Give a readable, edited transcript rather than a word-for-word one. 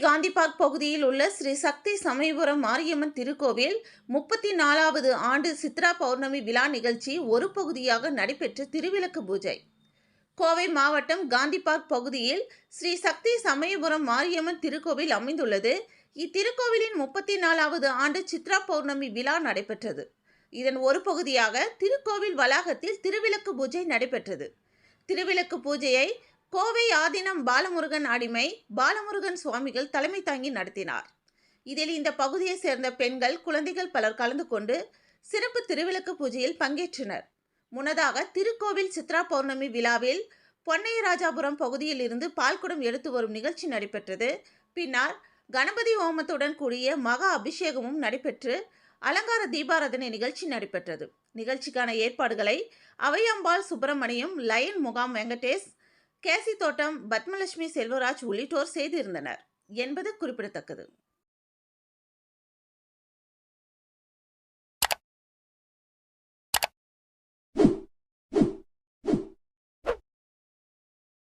Gandhi park பகுதியில் உள்ள ஸ்ரீ சக்தி சமயபுரம் மாரியம்மன் திருக்கோவில் 34வது ஆண்டு சித்ரா பௌர்ணமி விழா நிகழ்ச்சி ஒரு பகுதியாக நடைபெற்ற திருவிளக்கு பூஜை. கோவை மாவட்டம் காந்தி பார்க் பகுதியில் ஸ்ரீ சக்தி சமயபுரம் மாரியம்மன் திருக்கோவில் அமைந்துள்ளது. இத்திருக்கோவிலின் 34வது ஆண்டு சித்ரா பௌர்ணமி விழா நடைபெற்றது. இதன் ஒரு பகுதியாக திருக்கோவில் வளாகத்தில் திருவிளக்கு பூஜை நடைபெற்றது. திருவிளக்கு பூஜையை கோவை ஆதீனம் பாலமுருகன் அடிமை பாலமுருகன் சுவாமிகள் தலைமை தாங்கி நடத்தினார். இதில் இந்த பகுதியை சேர்ந்த பெண்கள், குழந்தைகள் பலர் கலந்து கொண்டு சிறப்பு திருவிளக்கு பூஜையில் பங்கேற்றனர். முன்னதாக திருக்கோவில் சித்ரா பௌர்ணமி விழாவில் பொன்னையராஜாபுரம் பகுதியில் இருந்து பால்குடம் எடுத்து வரும் நிகழ்ச்சி நடைபெற்றது. பின்னர் கணபதி ஹோமத்துடன் கூடிய மகா அபிஷேகமும் நடைபெற்று அலங்கார தீபாராதனை நிகழ்ச்சி நடைபெற்றது. நிகழ்ச்சிக்கான ஏற்பாடுகளை அவையம்பாள் சுப்பிரமணியம், லயன் முகாம் வெங்கடேஷ், கேசி தோட்டம் பத்மலட்சுமி செல்வராஜ் உள்ளிட்டோர் செய்திருந்தனர் என்பது குறிப்பிடத்தக்கது.